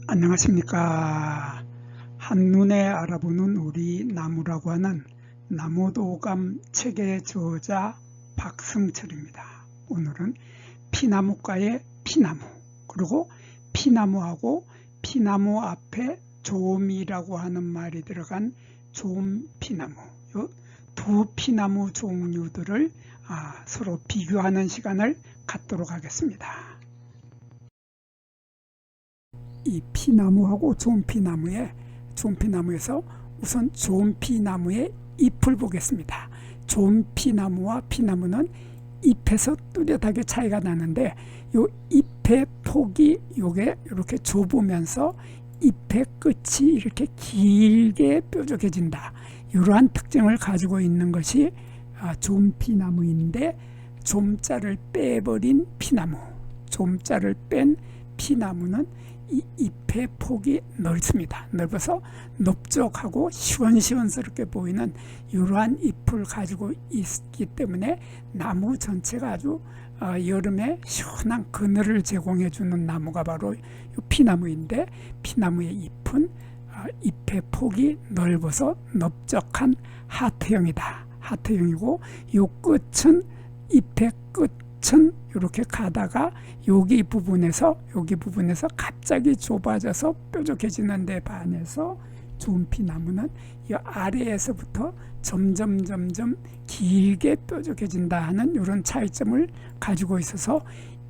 안녕하십니까. 한눈에 알아보는 우리 나무라고 하는 나무도감 책의 저자 박승철입니다. 오늘은 피나무과의 피나무, 그리고 피나무하고 피나무 앞에 좀이라고 하는 말이 들어간 좀피나무, 이 두 피나무 종류들을 서로 비교하는 시간을 갖도록 하겠습니다. 이 피나무하고 좀피나무에서 우선 좀피나무의 잎을 보겠습니다. 좀피나무와 피나무는 잎에서 뚜렷하게 차이가 나는데 이 잎의 폭이 요게 이렇게 좁으면서 잎의 끝이 이렇게 길게 뾰족해진다. 이러한 특징을 가지고 있는 것이 좀피나무인데, 좀자를 빼버린 피나무, 좀자를 뺀 피나무는 이 잎의 폭이 넓습니다. 넓어서 넓적하고 시원시원스럽게 보이는 이러한 잎을 가지고 있기 때문에 나무 전체가 아주 여름에 시원한 그늘을 제공해 주는 나무가 바로 이 피나무인데, 피나무의 잎은 잎의 폭이 넓어서 넓적한 하트형이다. 하트형이고, 요 끝은 잎의 끝은 이렇게 가다가 여기 부분에서 갑자기 좁아져서 뾰족해지는 데 반해서 좀피나무는 이 아래에서부터 점점 길게 뾰족해진다 하는 이런 차이점을 가지고 있어서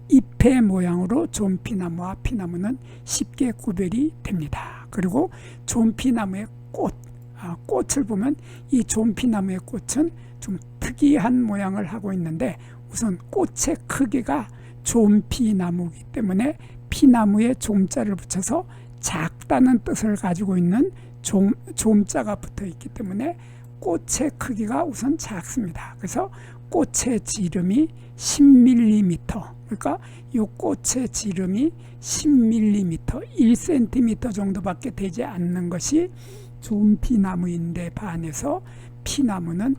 잎의 모양으로 좀피나무와 피나무는 쉽게 구별이 됩니다. 그리고 좀피나무의 꽃을 보면 이 좀피나무의 꽃은 좀 특이한 모양을 하고 있는데, 우선 꽃의 크기가 좀피나무이기 때문에 피나무에 좀자를 붙여서 작다는 뜻을 가지고 있는 좀자가 붙어 있기 때문에 꽃의 크기가 우선 작습니다. 그래서 꽃의 지름이 10mm, 그러니까 이 꽃의 지름이 10mm, 1cm 정도밖에 되지 않는 것이 좀피나무인데 반해서 피나무는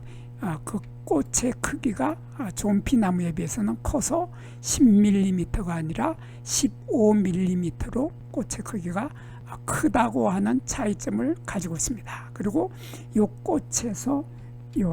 그 꽃의 크기가 좀피나무에 비해서는 커서 10mm가 아니라 15mm로 꽃의 크기가 크다고 하는 차이점을 가지고 있습니다. 그리고 이 꽃에서 이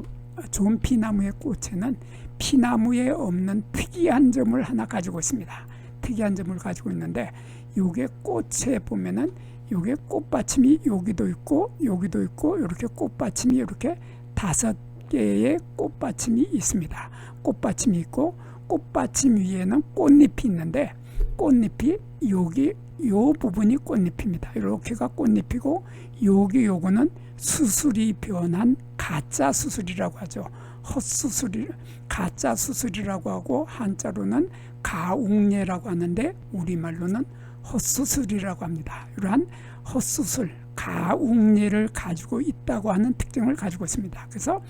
좀피나무의 꽃에는 피나무에 없는 특이한 점을 하나 가지고 있습니다. 특이한 점을 가지고 있는데, 요게 꽃에 보면은 요게 꽃받침이 여기도 있고 이렇게 꽃받침이 이렇게 5개의 꽃받침이 있습니다. 꽃받침이 있고, 꽃받침 위에는 꽃잎이 있는데, 꽃잎이 요 부분이 꽃잎입니다. 이렇게가 꽃잎이고, 요거는 수술이 변한 가짜 수술이라고 하죠. 헛수술이 가짜 수술이라고 하고, 한자로는 가웅예라고 하는데 우리말로는 헛수술이라고 합니다. 이러한 헛수술, 가웅예를 가지고 있다고 하는 특징을 가지고 있습니다. 그래서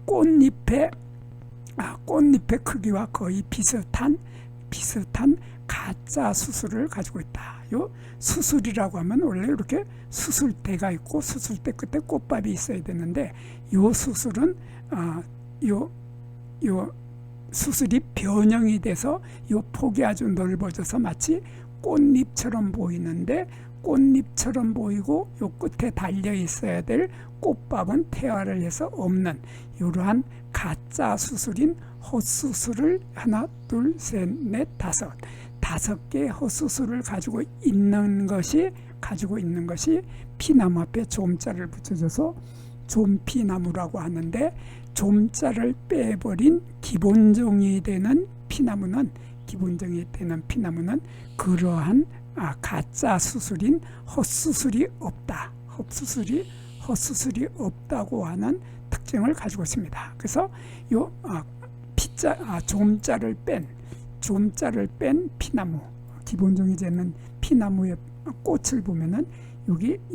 꽃잎의 크기와 거의 비슷한 가짜 수술을 가지고 있다. 요 수술이라고 하면 원래 이렇게 수술대가 있고 수술대 끝에 꽃밥이 있어야 되는데, 요 수술은 요 수술이 변형이 돼서 요 폭이 아주 넓어져서 마치 꽃잎처럼 보이는데, 꽃잎처럼 보이고 요 끝에 달려 있어야 될 꽃밥은 태화를 해서 없는 이러한 가짜 수술인 헛수술을 하나, 둘, 셋, 넷, 5개 헛수술을 가지고 있는 것이 피나무 앞에 좀자를 붙여줘서 좀피나무라고 하는데, 좀자를 빼버린 기본종이 되는 피나무는 그러한 가짜 수술인 헛수술이 없다고 하는 특징을 가지고 있습니다. 그래서 요 좀자를 뺀 피나무, 기본종이 되는 피나무의 꽃을 보면은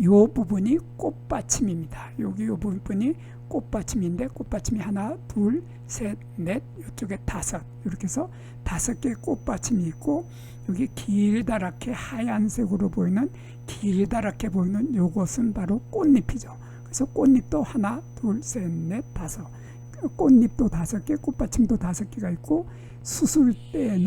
요 부분이 꽃받침입니다. 요 부분이 꽃받침인데, 꽃받침이 하나, 둘, 셋, 넷, 이쪽에 5, 이렇게 해서 5개의 꽃받침이 있고, 여기 길다랗게 하얀색으로 보이는 요것은 바로 꽃잎이죠. 그래서 꽃잎도 하나, 둘, 셋, 넷, 5, 꽃잎도 5개, 꽃받침도 5개가 있고, 수술대의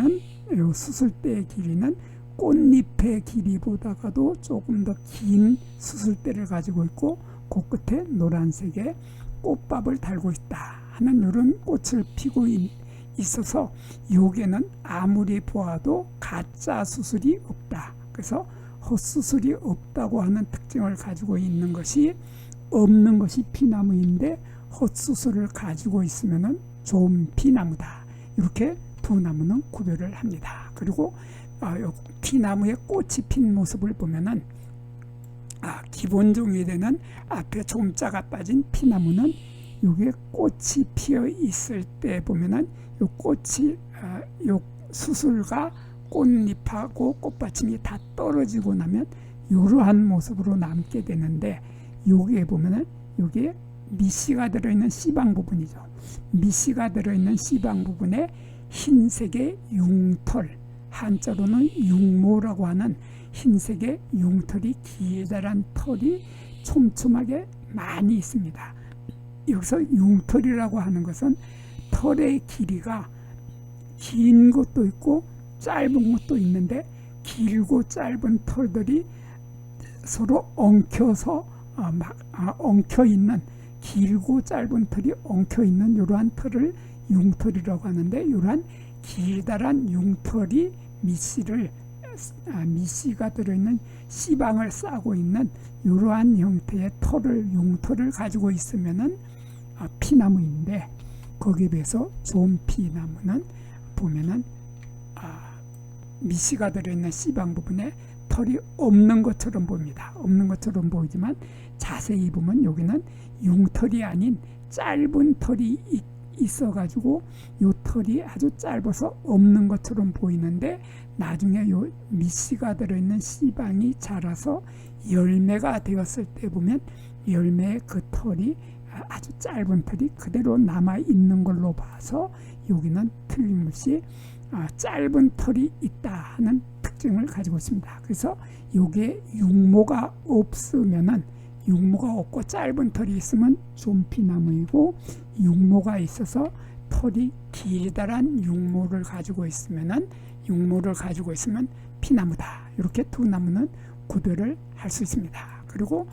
길이는 꽃잎의 길이보다가도 조금 더 긴 수술대를 가지고 있고 그 끝에 노란색의 꽃밥을 달고 있다 하는 이런 꽃을 피고 있어서 여기에는 아무리 보아도 가짜 수술이 없다. 그래서 헛수술이 없다고 하는 특징을 가지고 있는 것이 없는 것이 피나무인데 헛수술을 가지고 있으면 좋은 피나무다. 이렇게 두 나무는 구별을 합니다. 그리고 피나무의 꽃이 핀 모습을 보면은 기본 종이되는 앞에 좀자가 빠진 피나무는 여기에 꽃이 피어 있을 때 보면은 요 꽃이 요 수술과 꽃잎하고 꽃받침이 다 떨어지고 나면 이러한 모습으로 남게 되는데 여기에 보면은 여기에 미씨가 들어있는 씨방 부분이죠. 미씨가 들어있는 씨방 부분에 흰색의 융털, 한자로는 융모라고 하는 흰색의 융털이 기다란 털이 촘촘하게 많이 있습니다. 여기서 융털이라고 하는 것은 털의 길이가 긴 것도 있고 짧은 것도 있는데 길고 짧은 털들이 서로 엉켜서 엉켜 있는 길고 짧은 털이 엉켜 있는 이러한 털을 융털이라고 하는데 이러한 길다란 융털이 미씨가 들어있는 씨방을 싸고 있는 이러한 형태의 융털을 가지고 있으면은 피나무인데 거기에 비해서 좋은 피나무는 보면은 미씨가 들어있는 씨방 부분에 털이 없는 것처럼 보입니다. 없는 것처럼 보이지만 자세히 보면 여기는 융털이 아닌 짧은 털이 있어가지고 요 털이 아주 짧아서 없는 것처럼 보이는데 나중에 요 미씨가 들어있는 씨방이 자라서 열매가 되었을 때 보면 열매의 그 털이 아주 짧은 털이 그대로 남아 있는 걸로 봐서 여기는 틀림없이 짧은 털이 있다 하는 특징을 가지고 있습니다. 그래서 여기에 융모가 없으면은 융모가 없고 짧은 털이 있으면 좀피나무이고 융모가 있어서 털이 길다란 융모를 가지고 있으면 피나무다. 이렇게 두 나무는 구별을 할 수 있습니다. 그리고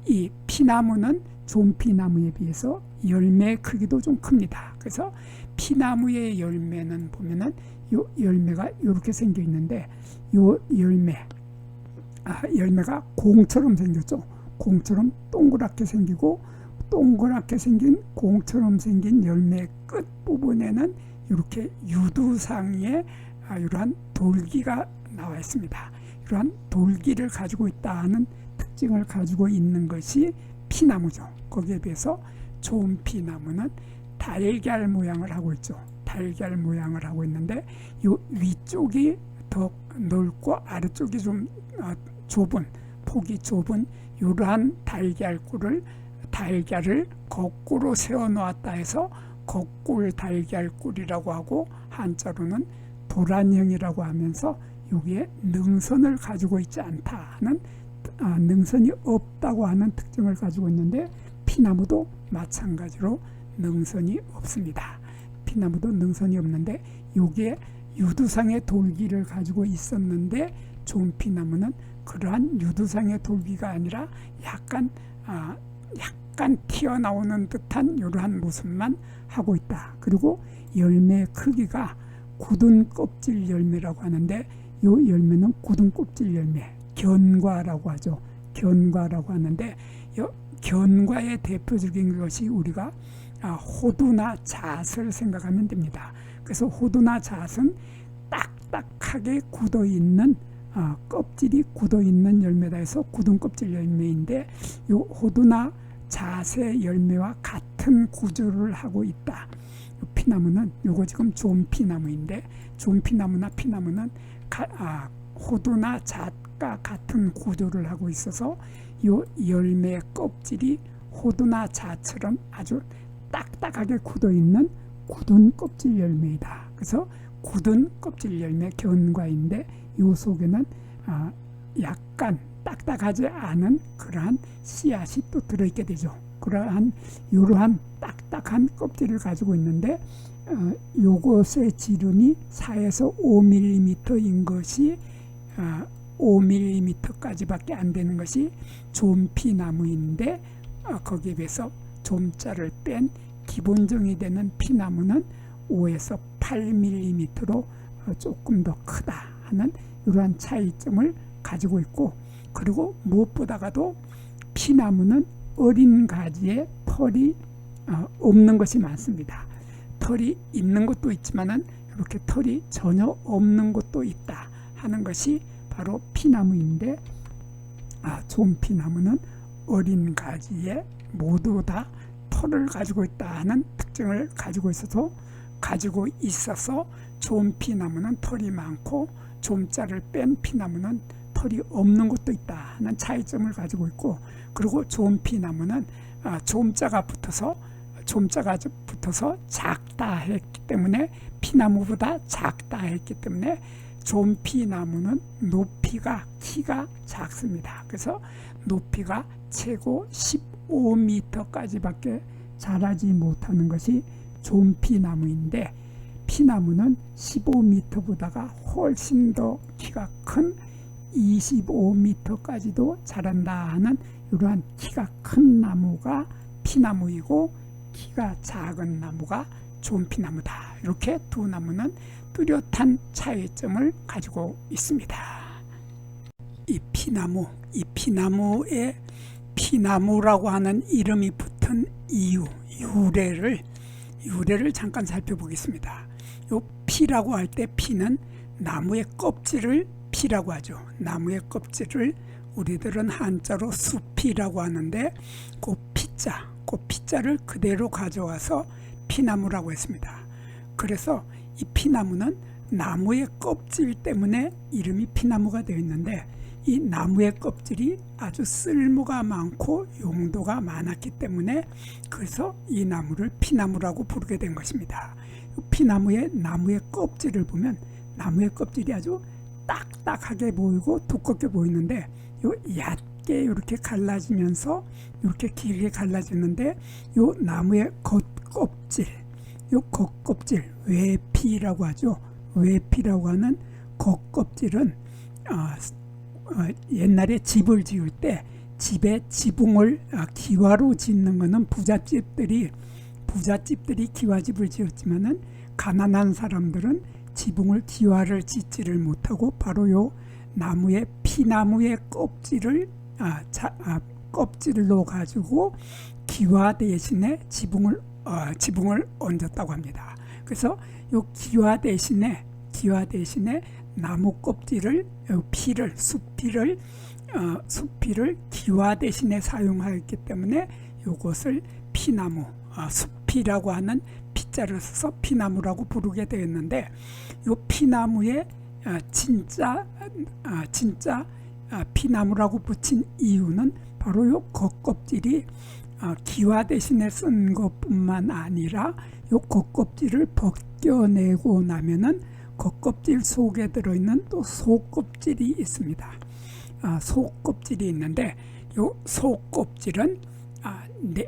이 피나무는 좀피나무에 비해서 열매 크기도 좀 큽니다. 그래서 피나무의 열매는 보면은 요 열매가 이렇게 생겨 있는데 요 열매가 공처럼 생겼죠. 공처럼 동그랗게 생기고 동그랗게 생긴 공처럼 생긴 열매 끝 부분에는 이렇게 유두상의 이러한 돌기가 나와 있습니다. 이러한 돌기를 가지고 있다는 특징을 가지고 있는 것이 피나무죠. 거기에 비해서 좋은 피나무는 달걀 모양을 하고 있죠. 달걀 모양을 하고 있는데 이 위쪽이 더 넓고 아래쪽이 좀 좁은 폭이 좁은 이러한 달걀을 거꾸로 세워 놓았다 해서 거꿀 달걀꿀이라고 하고 한자로는 도란형이라고 하면서 여기에 능선을 가지고 있지 않다는 능선이 없다고 하는 특징을 가지고 있는데 피나무도 마찬가지로 능선이 없습니다. 피나무도 능선이 없는데 여기에 유두상의 돌기를 가지고 있었는데 좋은 피나무는 그러한 유두상의 돌기가 아니라 약간 튀어나오는 듯한 이러한 모습만 하고 있다. 그리고 열매 크기가 굳은 껍질 열매라고 하는데 이 열매는 굳은 껍질 열매, 견과라고 하죠. 견과라고 하는데 견과의 대표적인 것이 우리가 호두나 잣을 생각하면 됩니다. 그래서 호두나 잣은 딱딱하게 굳어있는 껍질이 굳어있는 열매다 해서 굳은 껍질 열매인데 이 호두나 잣의 열매와 같은 구조를 하고 있다. 피나무는 요거 지금 좋은 피나무인데 좋은 피나무나 피나무는 호두나 잣과 같은 구조를 하고 있어서 요 열매의 껍질이 호두나 잣처럼 아주 딱딱하게 굳어있는 굳은 껍질 열매이다. 그래서 굳은 껍질 열매 견과인데 요 속에는 약간 딱딱하지 않은 그러한 씨앗이 또 들어있게 되죠. 이러한 딱딱한 껍질을 가지고 있는데 요것의 지름이 4에서 5mm인 것이 5mm까지밖에 안 되는 것이 좀피나무인데 거기에 비해서 좀자를 뺀 기본종이 되는 피나무는 5에서 8mm로 조금 더 크다 하는 이러한 차이점을 가지고 있고, 그리고 무엇보다가도 피나무는 어린 가지에 털이 없는 것이 많습니다. 털이 있는 것도 있지만은 이렇게 털이 전혀 없는 것도 있다 하는 것이 바로 피나무인데, 좀피나무는 어린 가지에 모두 다 털을 가지고 있다 하는 특징을 가지고 있어서 좀피나무는 털이 많고 좀자를 뺀 피나무는 털이 없는 것도 있다 하는 차이점을 가지고 있고, 그리고 좀피나무는 좀자가 붙어서 작다 했기 때문에, 피나무보다 작다 했기 때문에 좀피나무는 키가 작습니다. 그래서 높이가 최고 15m까지밖에 자라지 못하는 것이 좀피나무인데, 피나무는 15m보다가 훨씬 더 키가 큰 25m까지도 자란다 하는 이러한 키가 큰 나무가 피나무이고, 키가 작은 나무가 좀피나무다. 이렇게 두 나무는 뚜렷한 차이점을 가지고 있습니다. 이 피나무에 피나무라고 하는 이름이 붙은 이유, 유래를 잠깐 살펴보겠습니다. 요 피라고 할 때 피는 나무의 껍질을 피라고 하죠. 나무의 껍질을 우리들은 한자로 수피라고 하는데, 그 피자를 그대로 가져와서 피나무라고 했습니다. 그래서 이 피나무는 나무의 껍질 때문에 이름이 피나무가 되어 있는데, 이 나무의 껍질이 아주 쓸모가 많고 용도가 많았기 때문에 그래서 이 나무를 피나무라고 부르게 된 것입니다. 나무의 껍질을 보면 나무의 껍질이 아주 딱딱하게 보이고 두껍게 보이는데, 얕게 이렇게 갈라지면서 이렇게 길게 갈라지는데, 요 나무의 겉껍질, 외피라고 하죠. 외피라고 하는 겉껍질은 옛날에 집을 지을 때 집에 지붕을 기와로 짓는 것은 부잣집들이 기와집을 지었지만은 가난한 사람들은 지붕을 기와를 짓지를 못하고 바로 요 피나무의 껍질로 가지고 기와 대신에 지붕을 얹었다고 합니다. 그래서 요 기와 대신에 나무 껍질을 수피를 기와 대신에 사용하였기 때문에 이것을 피나무, 수피라고 하는 피자를 써서 피나무라고 부르게 되었는데, 이 피나무에 진짜 피나무라고 붙인 이유는 바로 이 겉껍질이 기와 대신에 쓴 것뿐만 아니라 이 겉껍질을 벗겨내고 나면은 겉껍질 속에 들어있는 또 속껍질이 있습니다. 속껍질이 있는데, 이 속껍질은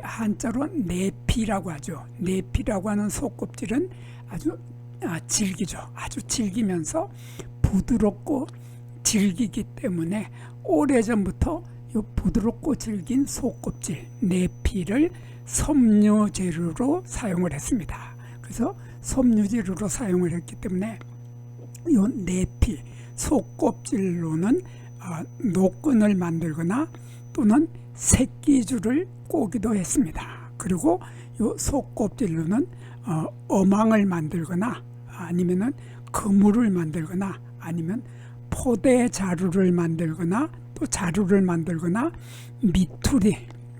한자로 내피라고 하죠. 내피라고 하는 속껍질은 아주 질기죠. 아주 질기면서 부드럽고 질기기 때문에 오래전부터 이 부드럽고 질긴 속껍질 내피를 섬유 재료로 사용을 했습니다. 그래서 섬유 재료로 사용을 했기 때문에 이 내피 속껍질로는 노끈을 만들거나 또는 새끼줄을 꼬기도 했습니다. 그리고 이 속껍질로는 어망을 만들거나 아니면은 그물을 만들거나 아니면 포대 자루를 만들거나 또 자루를 만들거나 미투리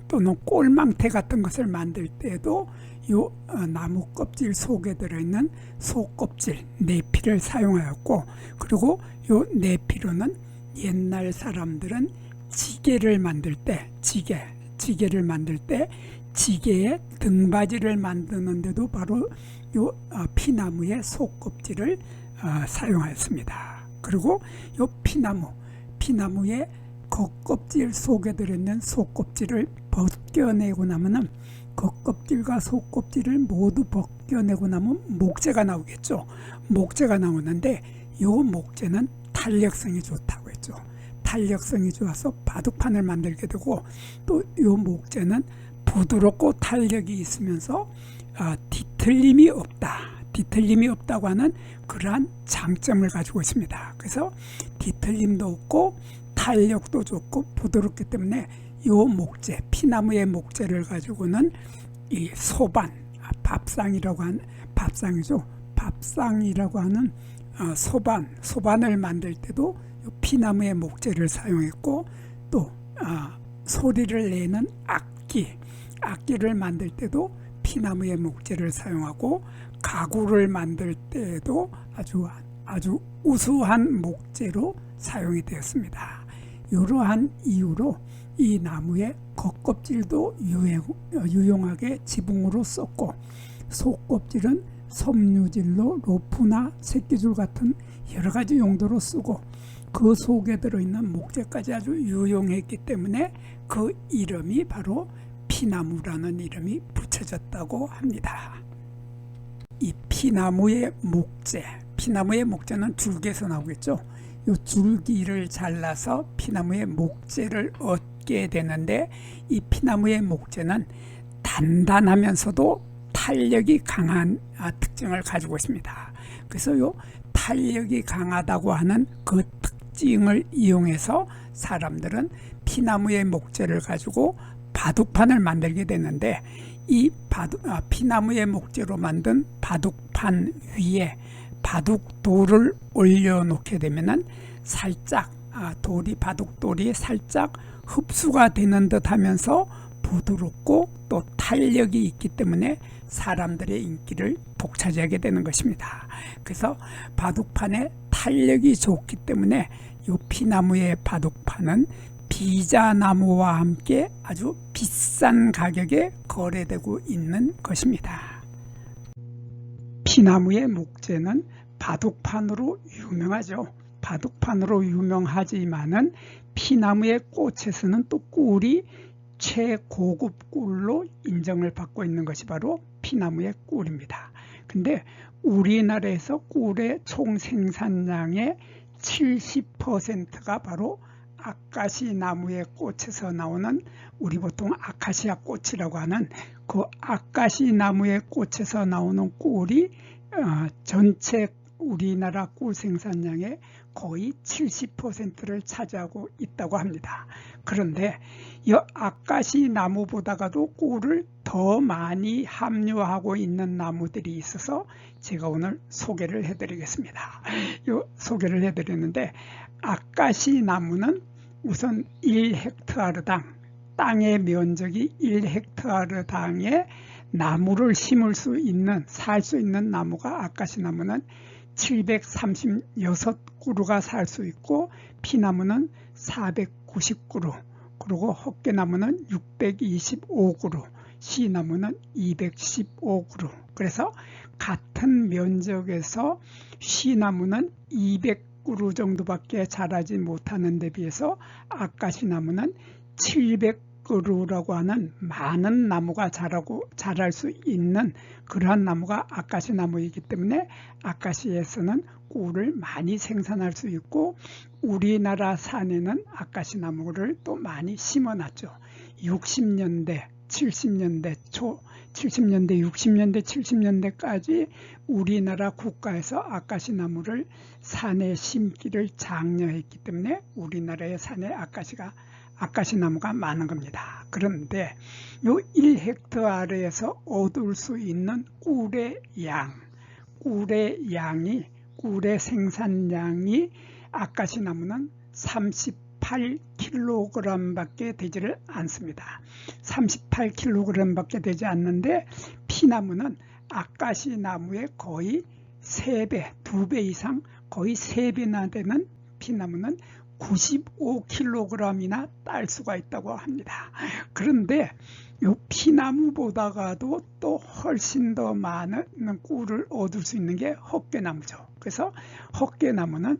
또는 꼴망태 같은 것을 만들 때에도 이 나무 껍질 속에 들어있는 속껍질 내피를 사용하였고, 그리고 이 내피로는 옛날 사람들은 지게를 만들 때 지게의 등받이를 만드는데도 바로 이 피나무의 속껍질을 사용하였습니다. 그리고 이 피나무의 겉껍질 속에 들어있는 속껍질을 벗겨내고 나면은 겉껍질과 속껍질을 모두 벗겨내고 나면 목재가 나오겠죠. 목재가 나오는데 이 목재는 탄력성이 좋다고 탄력성이 좋아서 바둑판을 만들게 되고, 또 이 목재는 부드럽고 탄력이 있으면서 뒤틀림이 없다고 하는 그러한 장점을 가지고 있습니다. 그래서 뒤틀림도 없고 탄력도 좋고 부드럽기 때문에 이 목재, 피나무의 목재를 가지고는 이 소반, 밥상이라고 하는 소반을 만들 때도 이 피나무의 목재를 사용했고, 또 소리를 내는 악기를 만들 때도 피나무의 목재를 사용하고, 가구를 만들 때도 아주 우수한 목재로 사용이 되었습니다. 이러한 이유로 이 나무의 겉껍질도 유용하게 지붕으로 썼고, 속껍질은 섬유질로 로프나 새끼줄 같은 여러 가지 용도로 쓰고, 그 속에 들어있는 목재까지 아주 유용했기 때문에 그 이름이 바로 피나무라는 이름이 붙여졌다고 합니다. 이 피나무의 목재는 줄기에서 나오겠죠. 이 줄기를 잘라서 피나무의 목재를 얻게 되는데, 이 피나무의 목재는 단단하면서도 탄력이 강한 특징을 가지고 있습니다. 그래서 이 탄력이 강하다고 하는 그 특징을 이용해서 사람들은 피나무의 목재를 가지고 바둑판을 만들게 되는데, 이 피나무의 목재로 만든 바둑판 위에 바둑돌을 올려놓게 되면은 살짝 바둑돌이 살짝 흡수가 되는 듯 하면서 부드럽고 또 탄력이 있기 때문에 사람들의 인기를 독차지하게 되는 것입니다. 그래서 바둑판에 탄력이 좋기 때문에 이 피나무의 바둑판은 비자나무와 함께 아주 비싼 가격에 거래되고 있는 것입니다. 피나무의 목재는 바둑판으로 유명하죠. 바둑판으로 유명하지만은 피나무의 꽃에서는 또 꿀이 최고급 꿀로 인정을 받고 있는 것이 바로 피나무의 꿀입니다. 근데 우리나라에서 꿀의 총 생산량의 70%가 바로 아카시 나무의 꽃에서 나오는, 우리 보통 아카시아 꽃이라고 하는 그 아카시 나무의 꽃에서 나오는 꿀이 전체 우리나라 꿀 생산량의 거의 70%를 차지하고 있다고 합니다. 그런데 이 아카시 나무보다도 꿀을 더 많이 함유하고 있는 나무들이 있어서 제가 오늘 소개를 해드리겠습니다. 소개를 해드리는데, 아카시 나무는 우선 1헥타르당, 땅의 면적이 1헥타르당에 나무를 심을 수 있는, 살 수 있는 나무가 아카시 나무는 736그루가 살 수 있고, 피나무는 490그루, 그리고 헛개나무는 625그루, 시나무는 215그루. 그래서 같은 면적에서 시나무는 200그루 정도밖에 자라지 못하는 데 비해서 아카시 나무는 700그루라고 하는 많은 나무가 자랄 수 있는 그러한 나무가 아카시 나무이기 때문에 아카시에서는 꿀을 많이 생산할 수 있고, 우리나라 산에는 아카시 나무를 또 많이 심어놨죠. 60년대, 70년대 초, 70년대, 60년대, 70년대까지 우리나라 국가에서 아카시 나무를 산에 심기를 장려했기 때문에 우리나라의 산에 아카시 나무가 많은 겁니다. 그런데 이 1헥타르에서 얻을 수 있는 꿀의 꿀의 생산량이 아카시 나무는 38kg 밖에 되지를 않습니다. 38kg 밖에 되지 않는데, 피나무는 아카시 나무의 거의 3배, 2배 이상, 거의 3배나 되는 피나무는 95kg이나 딸 수가 있다고 합니다. 그런데 이 피나무보다도 또 훨씬 더 많은 꿀을 얻을 수 있는 게 헛개나무죠. 그래서 헛개나무는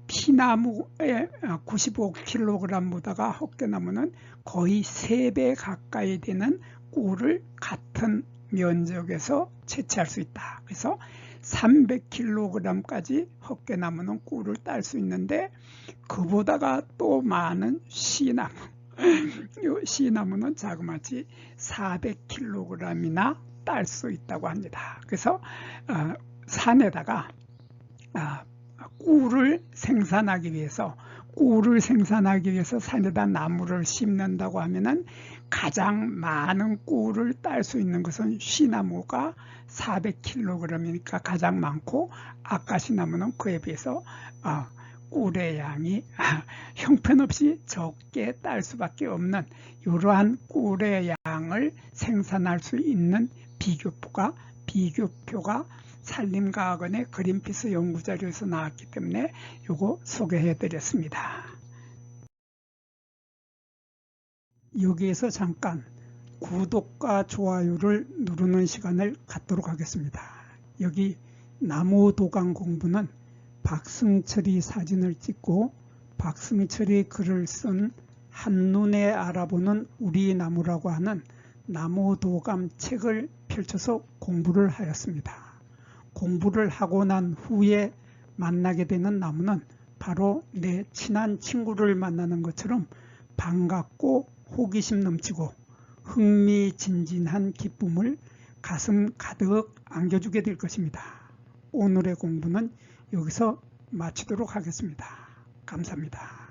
피나무의 95kg보다가 헛개나무는 거의 3배 가까이 되는 꿀을 같은 면적에서 채취할 수 있다. 그래서 300kg까지 헛개나무는 꿀을 딸 수 있는데 그보다가 또 많은 시나무, 이 시나무는 자그마치 400kg이나 딸 수 있다고 합니다. 그래서 산에다가 꿀을 생산하기 위해서 산에다 나무를 심는다고 하면은 가장 많은 꿀을 딸 수 있는 것은 시나무가 400kg이니까 가장 많고, 아까시나무는 그에 비해서 꿀의 양이 형편없이 적게 딸 수밖에 없는 이러한 꿀의 양을 생산할 수 있는 비교표가 산림과학원의 그린피스 연구자료에서 나왔기 때문에 이거 소개해 드렸습니다. 여기에서 잠깐 구독과 좋아요를 누르는 시간을 갖도록 하겠습니다. 여기 나무도감 공부는 박승철이 사진을 찍고 박승철이 글을 쓴 한눈에 알아보는 우리 나무라고 하는 나무도감 책을 펼쳐서 공부를 하였습니다. 공부를 하고 난 후에 만나게 되는 나무는 바로 내 친한 친구를 만나는 것처럼 반갑고 호기심 넘치고 흥미진진한 기쁨을 가슴 가득 안겨주게 될 것입니다. 오늘의 공부는 여기서 마치도록 하겠습니다. 감사합니다.